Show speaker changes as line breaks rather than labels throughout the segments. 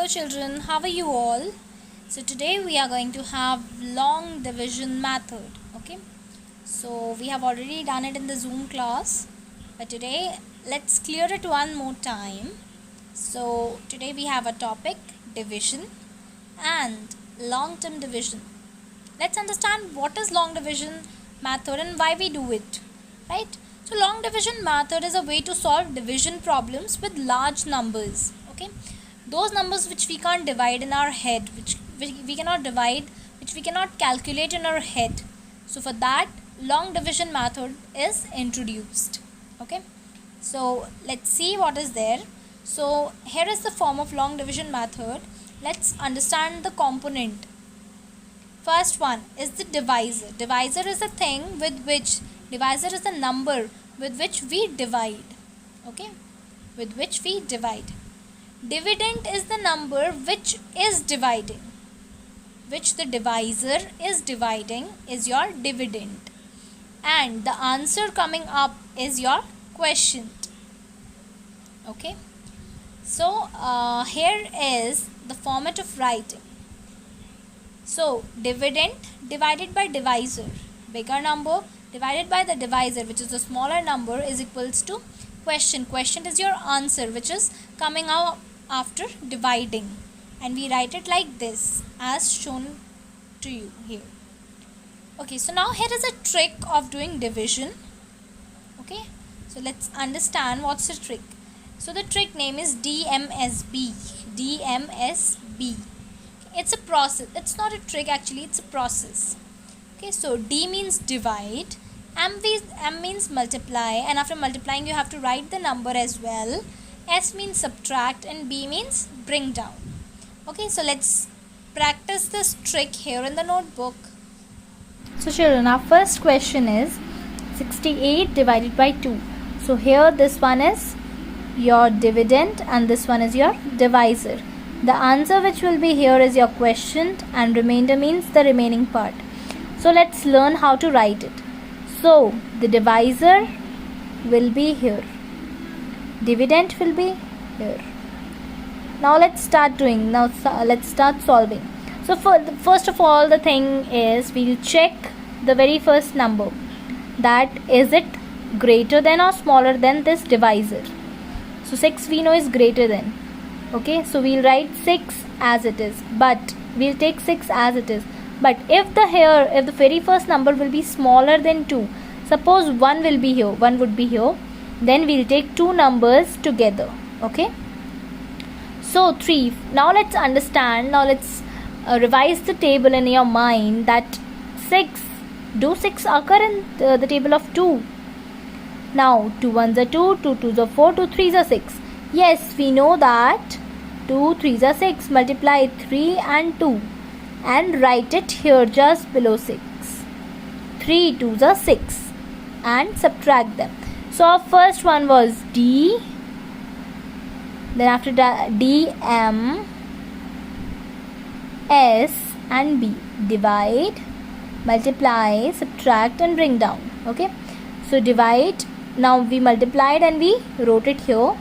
Hello children, how are you all? So today we are going to have long division method. Okay, so we have already done it in the Zoom class, but today let's clear it one more time. So today we have a topic, division and long term division. Let's understand what is long division method and why we do it, right? So long division method is a way to solve division problems with large numbers. Okay, those numbers which we can't divide in our head, which we cannot divide, which we cannot calculate in our head. So for that, long division method is introduced. Okay, so let's see what is there. So here is the form of long division method. Let's understand the component. First one is the divisor. Divisor is a thing with which, divisor is a number with which we divide. Okay, with which we divide. Dividend is the number which is dividing, which the divisor is dividing is your dividend, and the answer coming up is your quotient. Okay, so here is the format of writing. So dividend divided by divisor, bigger number divided by the divisor, which is the smaller number, is equals to quotient. Quotient is your answer which is coming out after dividing, and we write it like this as shown to you here. Okay, so now here is a trick of doing division. Okay, so let's understand what's the trick. So the trick name is DMSB. DMSB. It's a process. It's not a trick actually, it's a process. Okay, so D means divide, M means multiply, and after multiplying you have to write the number as well. S means subtract, and B means bring down. Okay, so let's practice this trick here in the notebook. So children, our first question is 68 divided by 2. So here this one is your dividend and this one is your divisor. The answer which will be here is your quotient, and remainder means the remaining part. So let's learn how to write it. So the divisor will be here, dividend will be here. Now let's start doing. Now let's start solving. So first of all, the thing is we'll check the very first number, that is it greater than or smaller than this divisor. So 6 we know is greater than. Okay, so we'll write 6 as it is, but we'll take 6 as it is. But if the very first number will be smaller than 2, suppose 1 will be here, 1 would be here, then we'll take two numbers together. Okay, so 3. Now let's understand. Now let's revise the table in your mind. That 6, do 6 occur in the table of 2? Now 2 1s are 2, 2 2s are 4, 2 3s are 6. Yes, we know that 2 3s are 6. Multiply 3 and 2 and write it here just below 6. 3 2s are 6 and subtract them. So our first one was D, then after that D, M, S and B. Divide, multiply, subtract and bring down. Okay, so divide, now we multiplied and we wrote it here.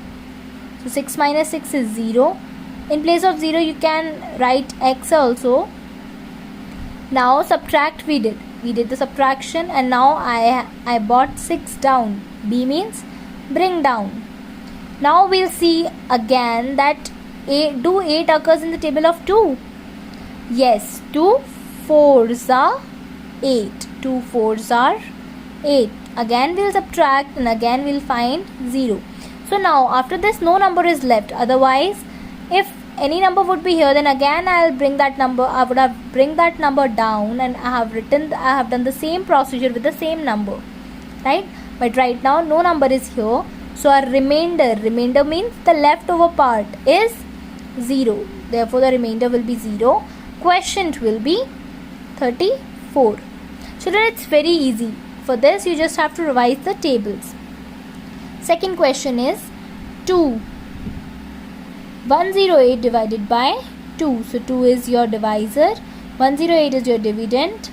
So 6 minus 6 is 0. In place of 0 you can write X also. Now subtract we did the subtraction, and now I brought 6 down. B means bring down. Now we'll see again that do 8 occurs in the table of 2? Yes, 2 4s are 8. 2 4s are 8. Again we'll subtract and again we'll find 0. So now after this no number is left. Otherwise, if any number would be here, then again I would have bring that number down, and I have done the same procedure with the same number, right? But right now no number is here, so our remainder means the leftover part is 0. Therefore the remainder will be 0. Quotient will be 34. Children, it's very easy. For this you just have to revise the tables. Second question is 2. 108 divided by 2. So 2 is your divisor, 108 is your dividend,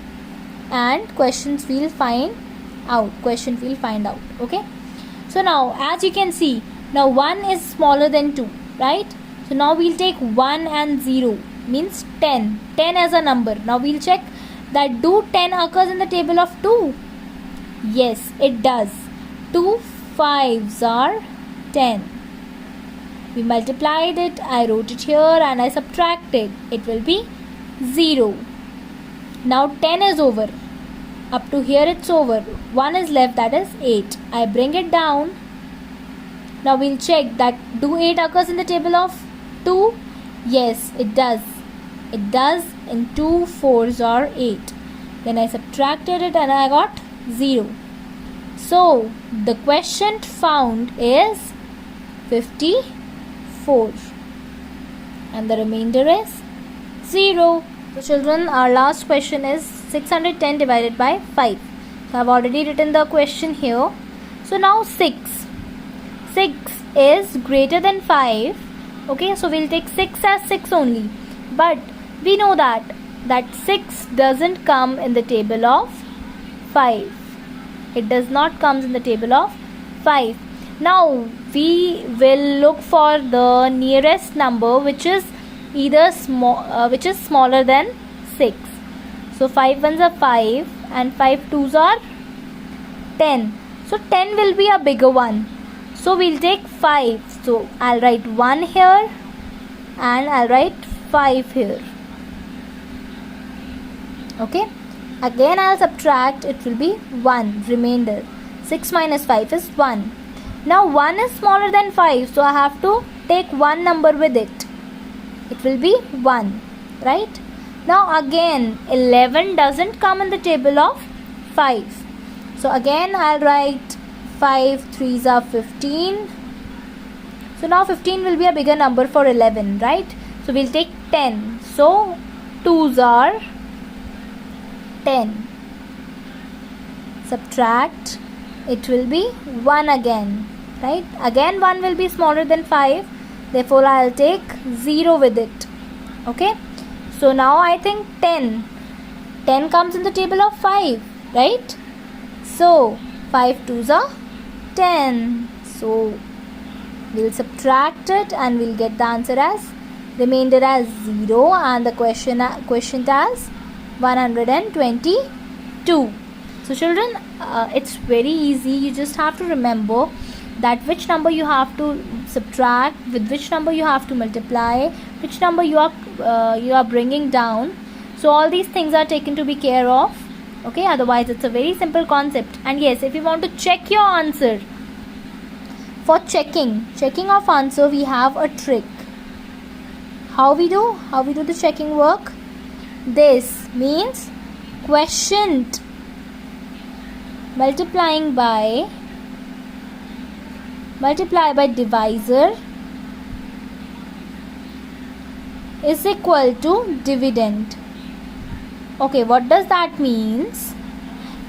and quotient we'll find out. Okay, so now as you can see, now 1 is smaller than 2, right? So now we'll take 1 and 0, means 10. 10 as a number. Now we'll check that do 10 occurs in the table of 2? Yes, it does. 2 5s are 10. We multiplied it, I wrote it here and I subtracted. It will be 0. Now 10 is over. Up to here it's over. 1 is left, that is 8. I bring it down. Now we'll check that do 8 occurs in the table of 2? Yes, it does. It does. In 2 4s are 8. Then I subtracted it and I got 0. So the quotient found is 54 and the remainder is 0. So children, our last question is 610 divided by 5. So I have already written the question here. So now 6 is greater than 5. Okay, so we'll take 6 as 6 only. But we know that 6 doesn't come in the table of 5. It does not come in the table of 5. Now we will look for the nearest number which is either smaller than 6. So 5 ones are 5 and 5 twos are 10. So 10 will be a bigger one. So we'll take 5. So I'll write 1 here and I'll write 5 here. Okay. Again I'll subtract. It will be 1 remainder. 6 minus 5 is 1. Now 1 is smaller than 5. So I have to take one number with it. It will be 1. Right. Now again 11 doesn't come in the table of 5. So again I'll write 5 3s are 15. So now 15 will be a bigger number for 11, right? So we'll take 10. So 2s are 10. Subtract. It will be 1 again, right? Again 1 will be smaller than 5. Therefore I'll take 0 with it. Okay. So now I think 10. 10 comes in the table of 5, right? So 5 2s are 10. So we'll subtract it and we'll get the answer as remainder as 0 and the quotient as 122. So children, it's very easy. You just have to remember that which number you have to subtract, with which number you have to multiply, which number you are bringing down. So all these things are taken to be care of. Okay, otherwise it's a very simple concept. And yes, if you want to check your answer, for checking of answer, we have a trick. How we do the checking work? This means quotient multiply by divisor is equal to dividend. Okay, what does that means?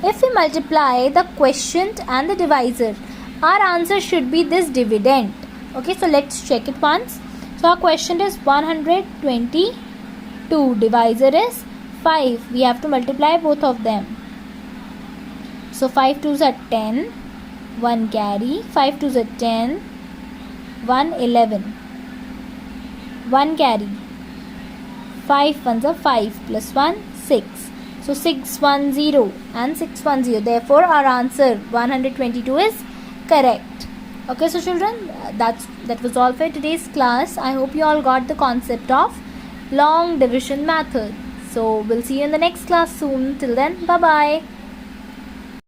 If we multiply the quotient and the divisor, our answer should be this dividend. Okay, so let's check it once. So our quotient is 122. Divisor is 5. We have to multiply both of them. So 5 2s are 10. 1 carry. 5 2s are 10. 1 11. 1 carry. 5 1s are 5 plus 1 6. So 610 and 610. Therefore our answer 122 is correct. Okay, so children, that was all for today's class. I hope you all got the concept of long division method. So we'll see you in the next class soon. Till then, bye bye.